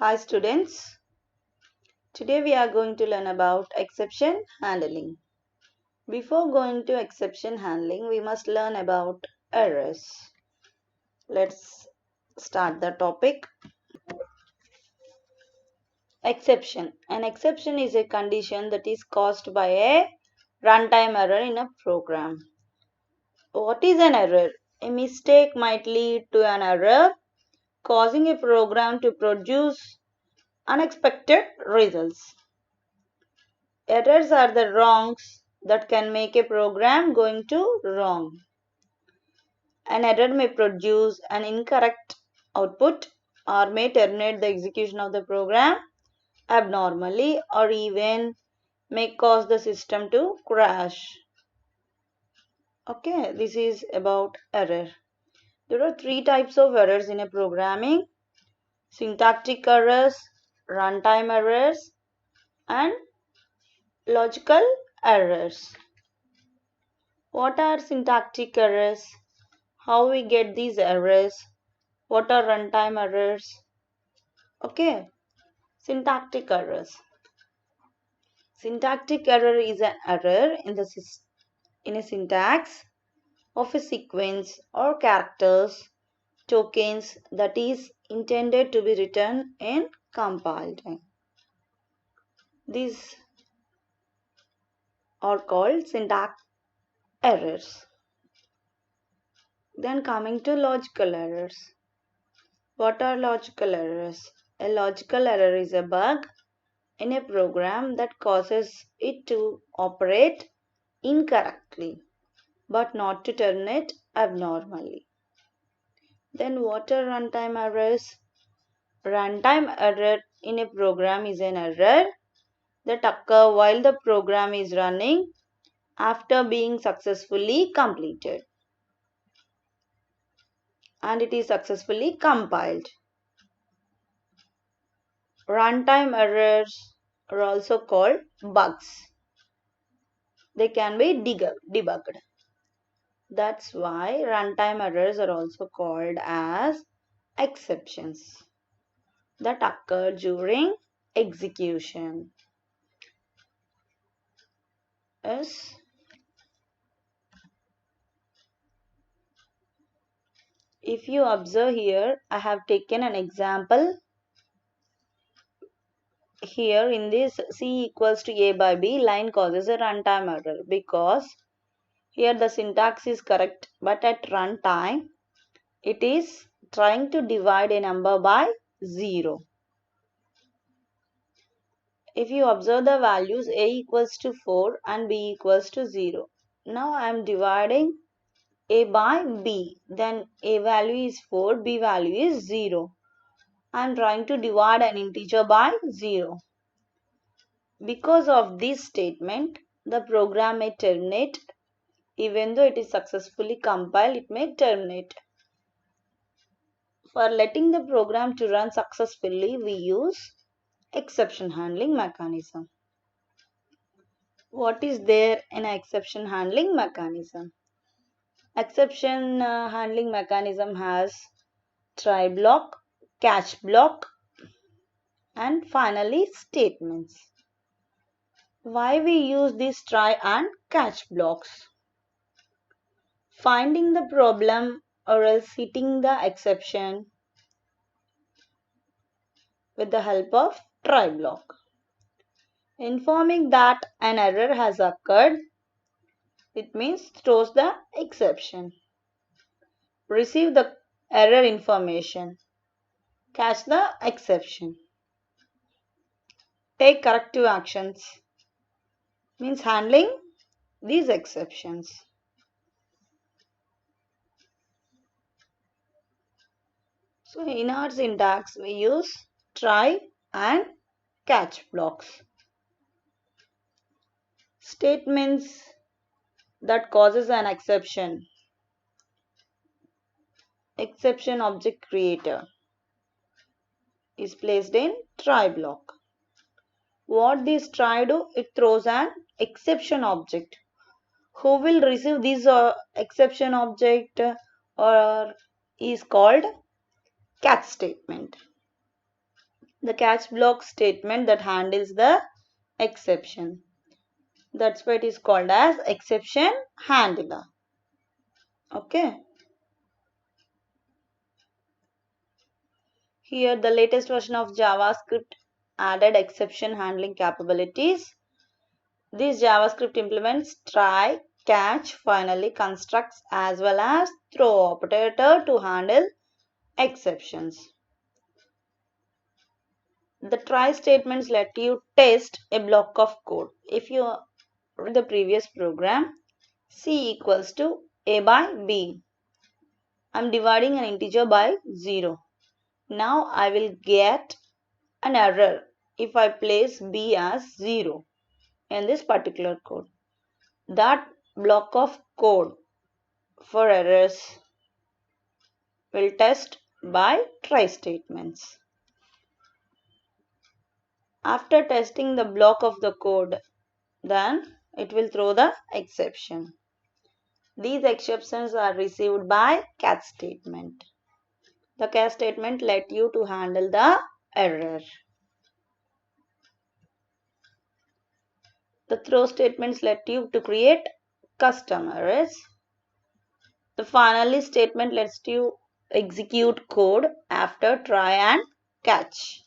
Hi students, today we are going to learn about exception handling. Before going to exception handling, we must learn about errors. Let's start the topic. Exception. An exception is a condition that is caused by a runtime error in a program. What is an error? A mistake might lead to an error, causing a program to produce unexpected results. Errors are the wrongs that can make a program going to wrong. An error may produce an incorrect output or may terminate the execution of the program abnormally or even may cause the system to crash. Okay, this is about error. There are three types of errors in a programming: syntactic errors, runtime errors, and logical errors. What are syntactic errors? How we get these errors? What are runtime errors? Okay, syntactic errors. Syntactic error is an error in a syntax of a sequence or characters, tokens that is intended to be written in compile time. These are called syntax errors. Then coming to logical errors. What are logical errors? A logical error is a bug in a program that causes it to operate incorrectly but not to terminate abnormally. Then what are runtime errors? Runtime error in a program is an error that occurs while the program is running after being successfully completed and it is successfully compiled. Runtime errors are also called bugs. They can be debugged. That's why runtime errors are also called as exceptions that occur during execution. Yes. If you observe here, I have taken an example here in this C equals to A by B line causes a runtime error because here the syntax is correct, but at runtime it is trying to divide a number by 0. If you observe the values A equals to 4 and B equals to 0. Now I am dividing A by B. Then A value is 4, B value is 0. I am trying to divide an integer by 0. Because of this statement, the program may terminate. Even though it is successfully compiled, it may terminate. For letting the program to run successfully, we use exception handling mechanism. What is there in an exception handling mechanism? Exception handling mechanism has try block, catch block, and finally statements. Why we use these try and catch blocks? Finding the problem or else hitting the exception with the help of try block. Informing that an error has occurred, it means throws the exception. Receive the error information. Catch the exception. Take corrective actions. Means handling these exceptions. So in our syntax we use try and catch blocks. Statements that causes an exception. Exception object creator is placed in try block. What this try do? It throws an exception object. Who will receive this exception object or is called catch statement. the catch block statement that handles the exception. That's why it is called as exception handler. Okay. Here the latest version of JavaScript added exception handling capabilities. This JavaScript implements try, catch, finally, constructs as well as throw operator to handle exceptions. The try statements let you test a block of code. If you read the previous program, C equals to A by B. I am dividing an integer by 0. Now I will get an error if I place B as 0 in this particular code. That block of code for errors will test by try statements. After testing the block of the code, then it will throw the exception. These exceptions are received by catch statement. The catch statement let you to handle the error. The throw statements let you to create custom errors. The finally statement lets you execute code after try and catch,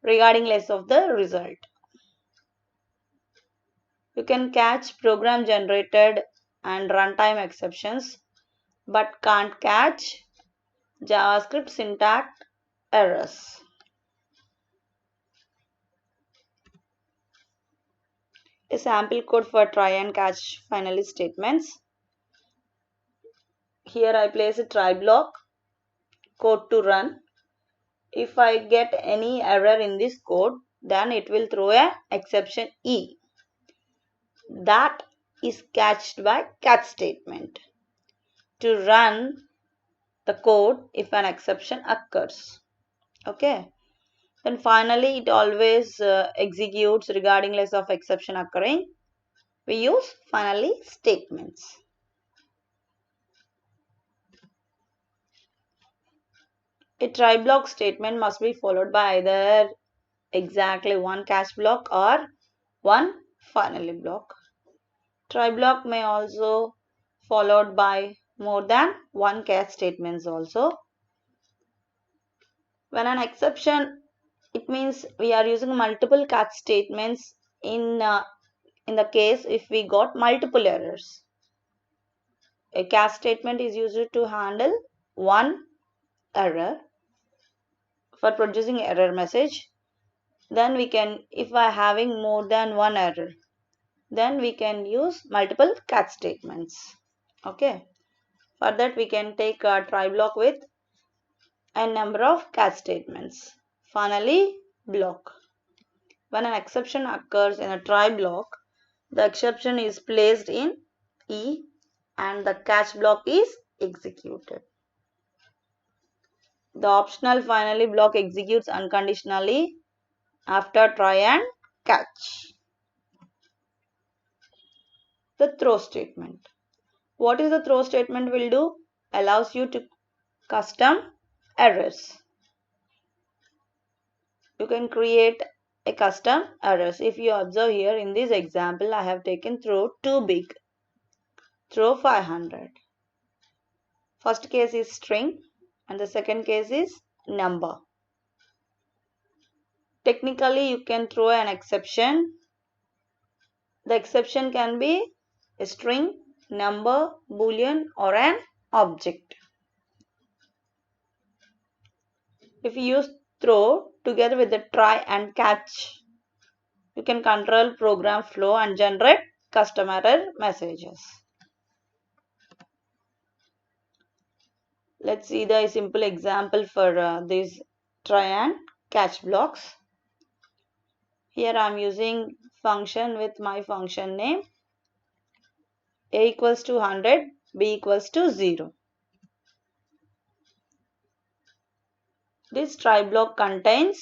regardless of the result. You can catch program generated and runtime exceptions, but can't catch JavaScript syntax errors. A sample code for try and catch finally statements. Here I place a try block, code to run. If I get any error in this code, then it will throw a exception E. That is catched by catch statement to run the code if an exception occurs. Okay. Then finally it always executes regardless of exception occurring. We use finally statements. A try block statement must be followed by either exactly one catch block or one finally block. Try block may also followed by more than one catch statements also. When an exception, it means we are using multiple catch statements in the case if we got multiple errors. A catch statement is used to handle one error for producing error message. Then we can, if we are having more than one error, then we can use multiple catch statements. Okay. For that we can take a try block with a number of catch statements. Finally, block. When an exception occurs in a try block, the exception is placed in E and the catch block is executed. The optional finally block executes unconditionally after try and catch. The throw statement. What is the throw statement will do? Allows you to custom errors. You can create a custom errors. If you observe here in this example, I have taken throw too big, throw 500. First case is string and the second case is number. Technically, you can throw an exception. The exception can be a string, number, boolean or an object. If you use throw together with the try and catch, you can control program flow and generate custom error messages. Let's see the simple example for these try and catch blocks. Here I am using function with my function name a equals to 100, b equals to 0. This try block contains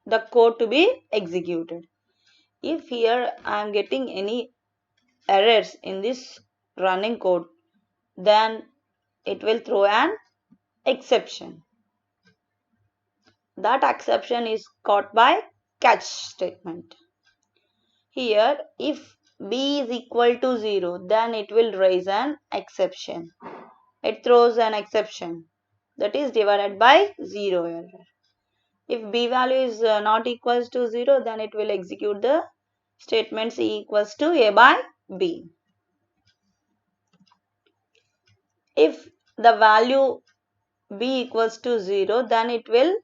the code to be executed. If here I am getting any errors in this running code, then it will throw an exception. That exception is caught by catch statement. Here, if b is equal to 0, then it will raise an exception. It throws an exception, that is divided by 0 error. If b value is not equals to 0, then it will execute the statement c equals to a by b. If the value b equals to 0, then it will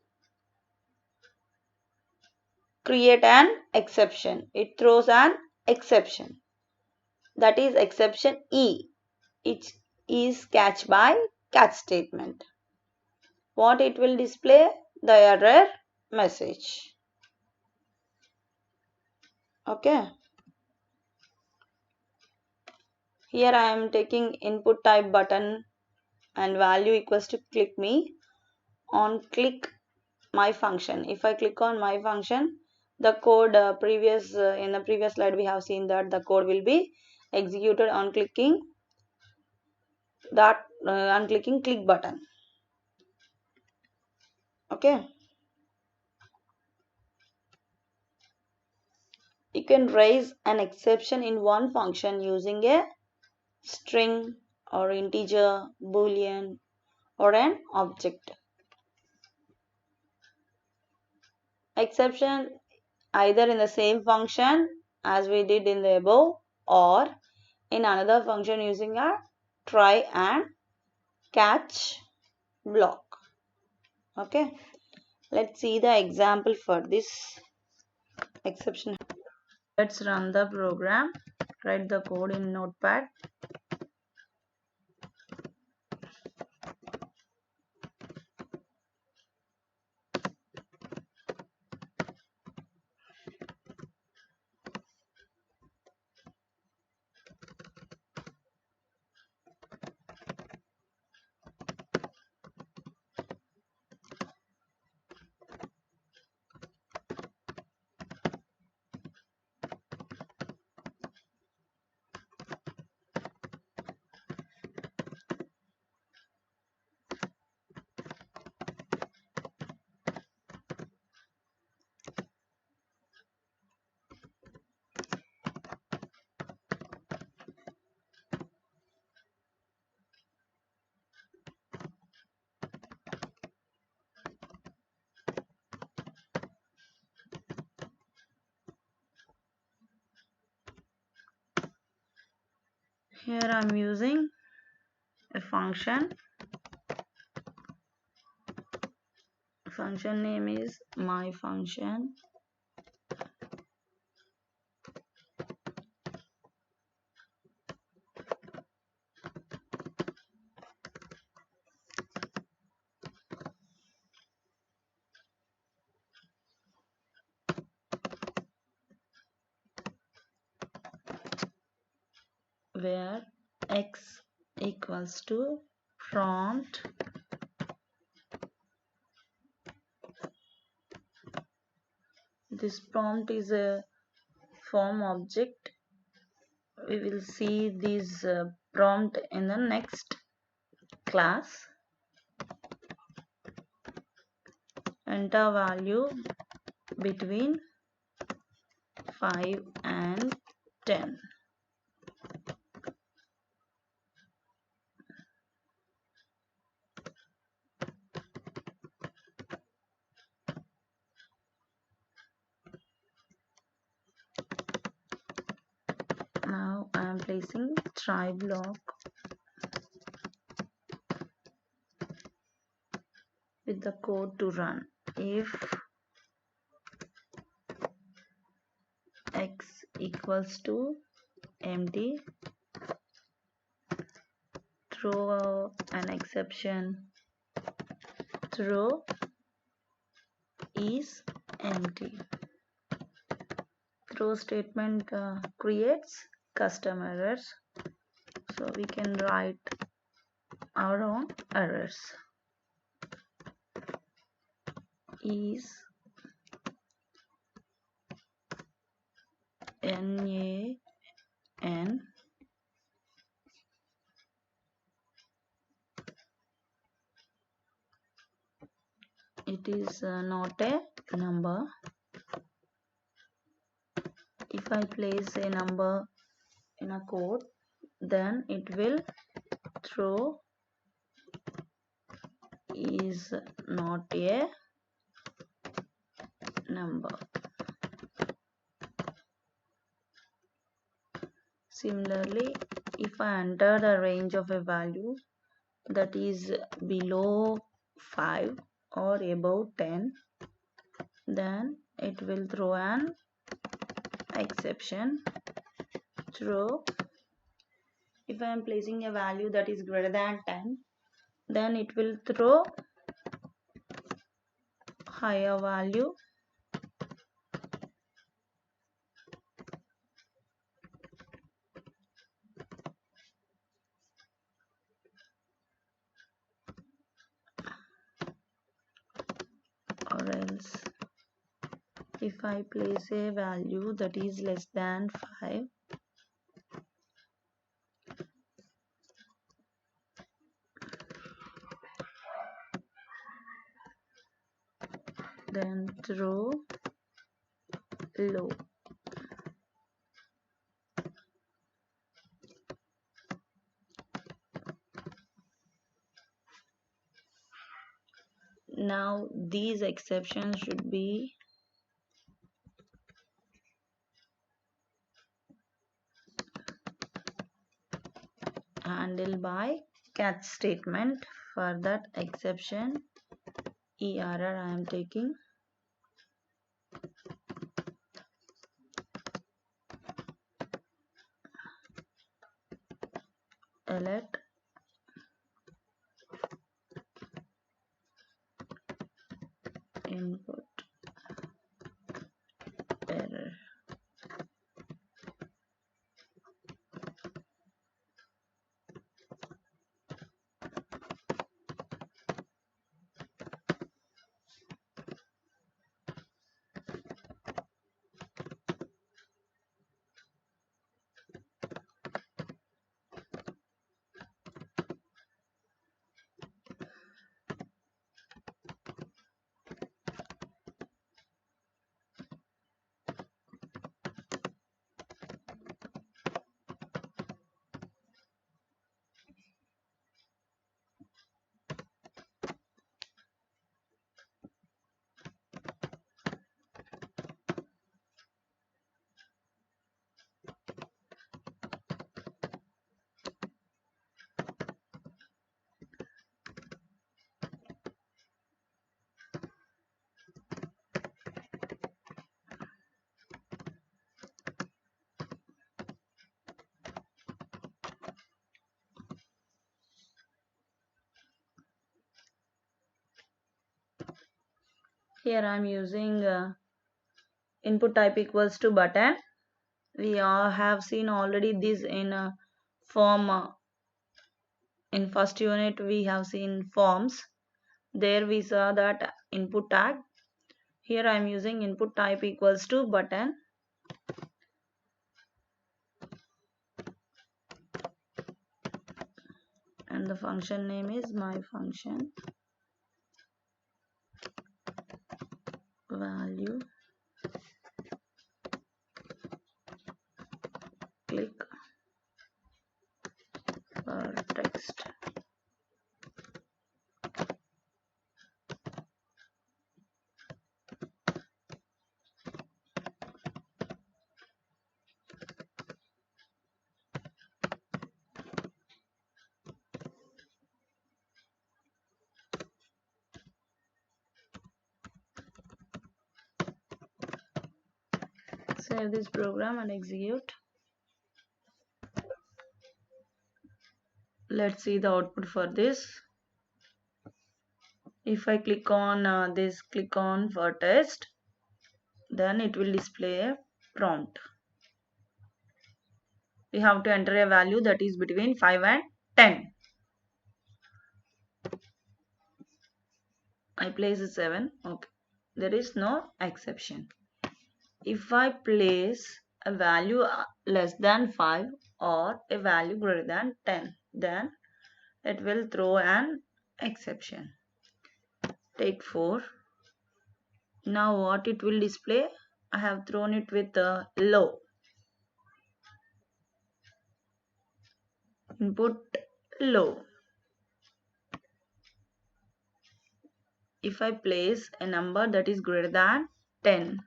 create an exception. It throws an exception. That is exception E. It is catch by catch statement. What it will display? The error message. Okay. Here I am taking input type button and value equals to click me. On click my function. If I click on my function, the code in the previous slide we have seen that the code will be executed on clicking click button. Okay. You can raise an exception in one function using a string or integer, boolean or an object. Exception either in the same function as we did in the above or in another function using a try and catch block. Okay, let's see the example for this exception. Let's run the program. Write the code in notepad. Here I am using a function. Function name is my function. Where x equals to prompt this prompt is a form object. We will see this prompt in the next class. Enter value between 5 and 10. Now I am placing try block with the code to run. If x equals to empty, throw an exception, throw is empty. Throw statement creates custom errors, so we can write our own errors. Is NaN it it is not a number. If I place a number in a code, then it will throw is not a number. Similarly, if I enter the range of a value that is below 5 or above 10, then it will throw an exception. Throw, if I am placing a value that is greater than 10, then it will throw higher value. Or else if I place a value that is less than 5, then throw low. Now these exceptions should be handled by catch statement. For that exception, error I am taking let input error. Here I am using input type equals to button. We all have seen already this in form. In first unit we have seen forms. There we saw that input tag. Here I am using input type equals to button. And the function name is my function value click for text. Save this program and execute. Let's see the output for this. If I click on click on for test, then it will display a prompt. We have to enter a value that is between 5 and 10. I place a 7. Okay. There is no exception. If I place a value less than 5 or a value greater than 10, then it will throw an exception. Take 4. Now what it will display? I have thrown it with low. Input low. If I place a number that is greater than 10,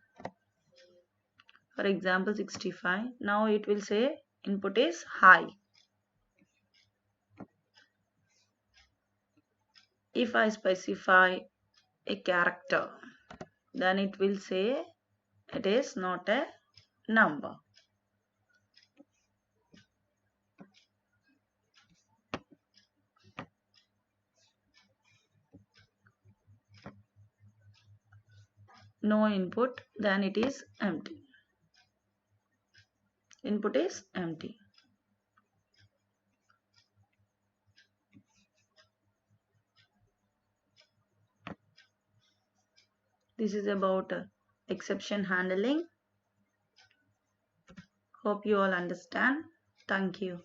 for example 65, now it will say input is high. If I specify a character, then it will say it is not a number. No input, then it is empty. Input is empty. This is about exception handling. Hope you all understand. Thank you.